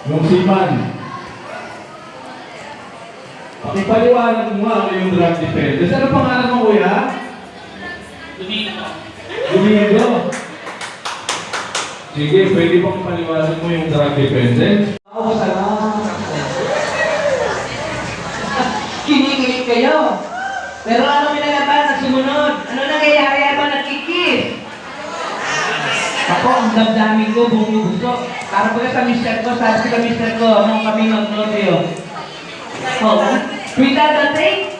Yung siman. Pakipaliwanag mo nga ano yung drug dependence. Ano pangalan mo, kuya? Domingo. Domingo. Sige, pwede bang paliwanag mo yung drug dependence? Oo, salamat. Kinikilig kayo. Pero ano pinalaban? Nagsumunod. Ano nangyayari habang nagkikis? Ako, ang damdamin ko, bumubuso. Para pagka sa mister ko, sabi sa mister ko, nung kami mag-noteo. Oh, we dadating?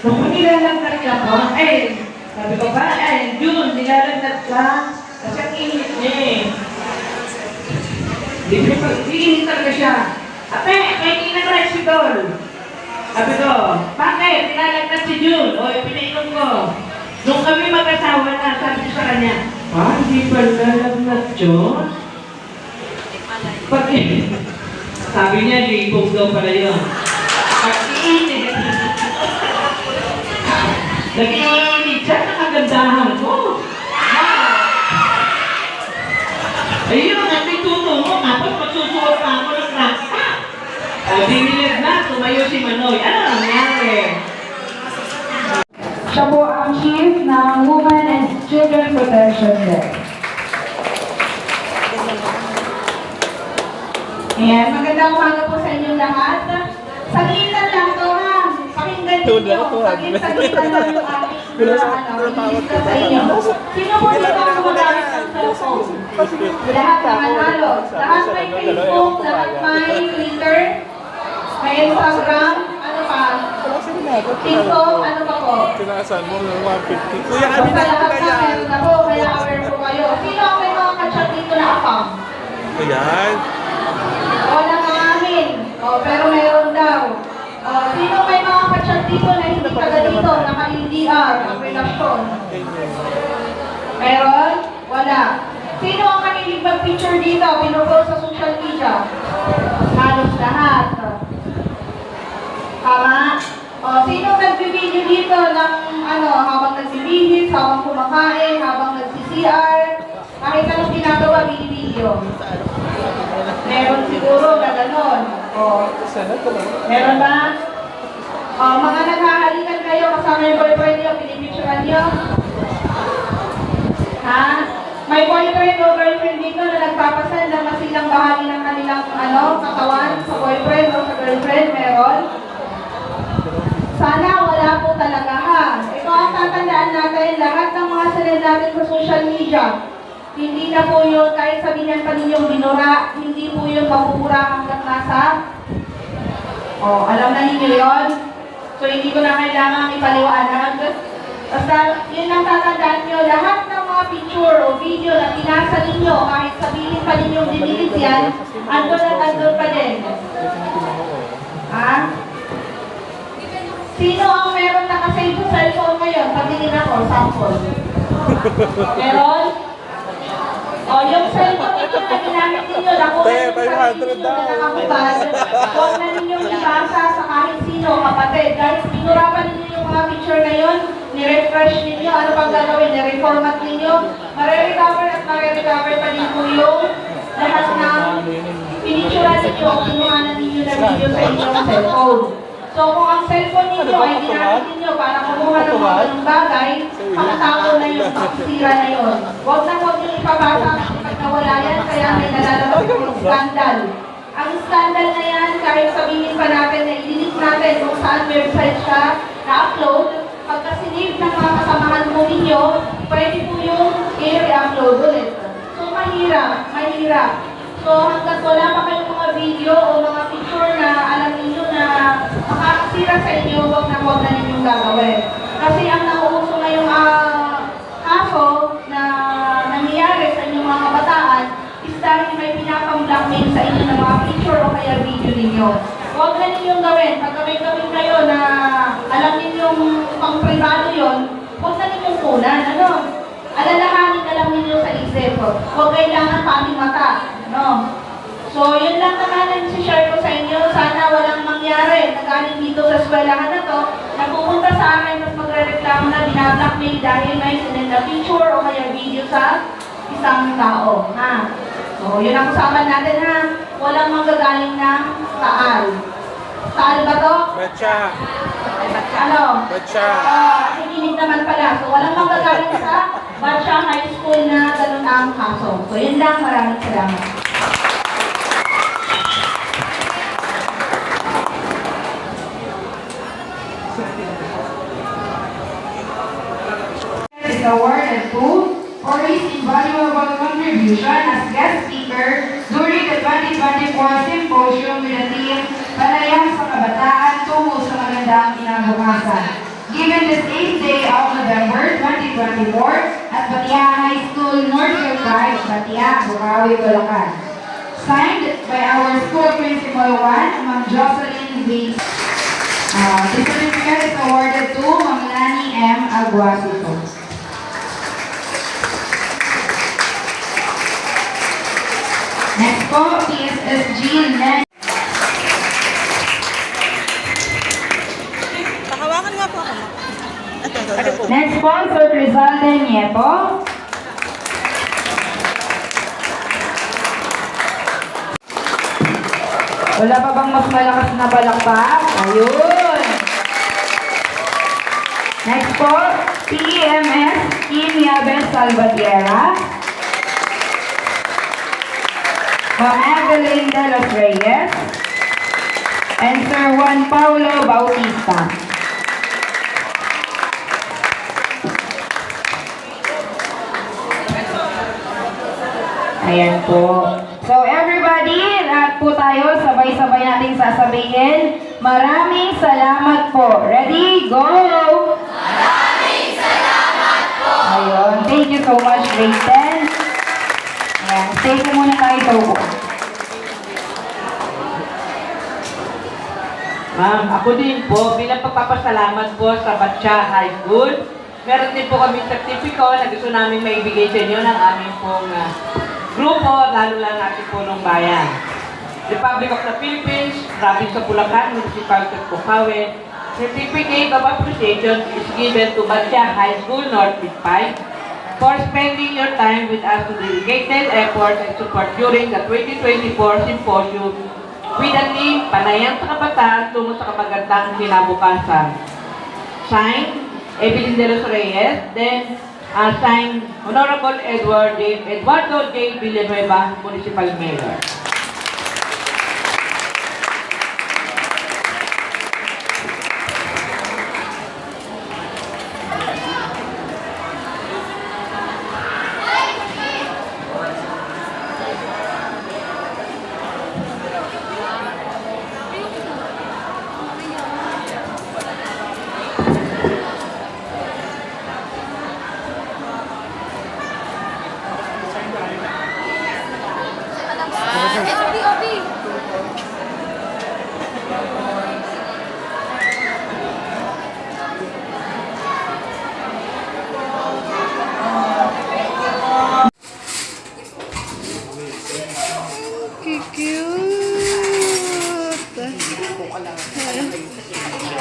Kung nilalagkat ka po, sabi ko ba, June, nilalagkat ka. Kasi ang init niya eh. Iinit talaga siya. Ate, may kinag-residol. Sabi ko, bakit? Nilalagkat si June. O, pinainom ko. Nung kami mag-asawa na, sabi ko sa kanya, hindi pa nalagnat yun? Sabi niya, libog daw pala yun. Pag-iinit. Nag-iinit siya, nakagandahan ko. Ayun, at may tuto mo, tapos magsusuot pa ako ng rasta. Dinilig na, tumayo si Manoy. Ano nangyari? Siya po ang Chief ng Women and Children Protection Desk. Ayan, magandang umaga po sa inyong lahat. Sagitan lang to ha. Pakinggan ninyo. Sagitan lang yung aming inisip sa inyo. Sino po dito ang gumagamit ng cellphone? Lahat ng manalo. Lahat may Facebook, lahat may Twitter, may Instagram, ano pa? TikTok, ano pa po? Tinasan mo ng 150. Kuya, kami Basta na lahat po na kaya. meron na po, kaya aware po kayo. Sino ang may mga kachat dito na account? Ayan. Wala nga amin. Pero meron daw. Sino may mga kachat dito na hindi taga dito, naka-LDR, ang relasyon? Meron? Wala. Sino ang kanilig mag-picture dito, pinupost sa social media? Halos lahat. Tama? Sino nag-video dito ng habang nagbibihis, habang kumakain, habang nag-CCR? Kahit anong ginagawa, binibideo. Meron siguro na gano'n. Meron ba? Mga naghahalikan kayo kasama yung boyfriend niyo, pinipicturean niyo? Ha? May boyfriend o girlfriend dito na nagpapasal ng masilang bahagi ng kanilang katawan sa boyfriend o sa girlfriend? Meron? Sana wala po talaga ha. Ito ang tatandaan natin, lahat ng mga sinend natin sa social media. Hindi na po yun, kahit sabihin pa ninyong binura, hindi po yun mapupura hanggang nasa. Alam na ninyo yun? So hindi ko na kailangan ipaliwanag. Basta yun lang tatandaan nyo, lahat ng mga picture o video na pinasa ninyo, kahit sabihin pa ninyong dinilis yan, andun at andun pa din. Ha? Sino ang meron nakasave sa cellphone ngayon? Patingin ako, sample. Meron? Yung cellphone ninyo na ginamit ninyo, nakuha nyo sa video na nakakubad, huwag na ninyong ibasa sa kahit sino, kapatid. Dahil pinurapan ninyo yung mga picture na yun, ni-refresh ninyo, ano pang gagawin, ni-reformat ninyo, mare-recover at mare-recover pa din po yung lahat ng pinicturan ninyo o kinuhanan ninyo na video sa inyong cellphone. So kung ang cellphone ninyo ay ginamit ninyo para kumuha ng mga ganung bagay, pakatao na yung pagsira na yun. Huwag na huwag yung ipabasa kapag nawala yan, kaya may nalalabas yung scandal. Ang scandal na yan, kahit sabihin pa natin na i-delete natin kung saan website siya na-upload, pagka sinave ng mga kasamahan mo ninyo, pwede po yung i-upload ulit. So mahirap, mahirap. So hanggang wala pa kayong mga video o mga picture na alam ninyo na makakasira sa inyo, huwag na ninyong gagawin. Kasi ang nauuso ngayong kaso na nangyayari sa inyong mga kabataan is dahil may pinapang-blackmail sa inyo ng mga picture o kaya video ninyo. Huwag na ninyong gawin. Pag may gawin kayo na alam ninyong pang-privado yun, huwag na ninyong kunan. Alalahanin na lang ninyo sa isip. Huwag kailangan pati mata. So, yun lang naman ang share ko sa inyo. Sana walang mangyari na galing dito sa eskwelahan na to, na pupunta sa akin at magre-reklamo na binablockmail dahil may sinend na picture o kaya video sa isang ng tao, ha? So, yun ang usapan natin, ha? Walang manggagaling ng taal. Taal ba to? Betcha. Ano? Betcha. Nakikinig naman pala. So, walang manggagaling sa Batcha High School na ganun ang kaso. So, yun lang. Maraming salamat. Is awarded to for his invaluable contribution as guest speaker during the 2024 symposium with the theme Panayam sa Kabataan Tungo sa Magandang Kinabukasan. Given this 8th day of November 2024 at Batia High School, Northfield Drive, Batia, Bukawi, Bulacan. Signed by our school principal 1, Ma'am Jocelyn V. This certificate is awarded to Ma'am Lani M. Aguasito. Next po, PSSG Len. Pakawakan nga po ako. Next po, Sir Rizalde Nieto. Wala pa bang mas malakas na balakpak? Ayun! Next po, PEMS Kim Yabes Salvatierra. Ma'am Evelyn de los Reyes. And Sir Juan Paulo Bautista. Ayan po. So everybody, lahat po tayo, sabay-sabay nating sasabihin. Maraming salamat po. Ready? Go! Maraming salamat po! Ayun. Thank you so much, grade 10. Ayan. Stay po muna tayo po. Ma'am, ako din po, bilang pagpapasalamat po sa Batcha High School, meron din po kami sertipiko na gusto namin maibigay sa inyo ng aming pong grupo, lalo lang natin po ng bayan. Republic of the Philippines, Province of Bulacan, Municipality of Bukawi, Certificate of Appreciation is given to Batcha High School, Northfield 5, for spending your time with us to dedicated effort and support during the 2024 symposium with the theme Panayam sa Kabataan Tungo sa Kapagandang Kinabukasan. Signed, Evelyn de los Reyes, then signed Honorable Eduardo J. Villanueva, Municipal Mayor.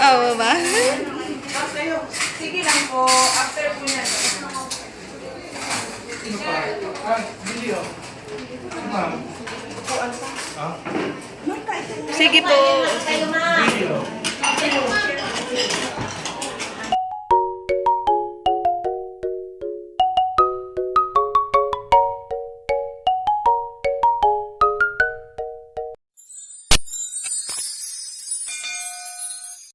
Oo ba? Sige lang po, after po niya. Sige po.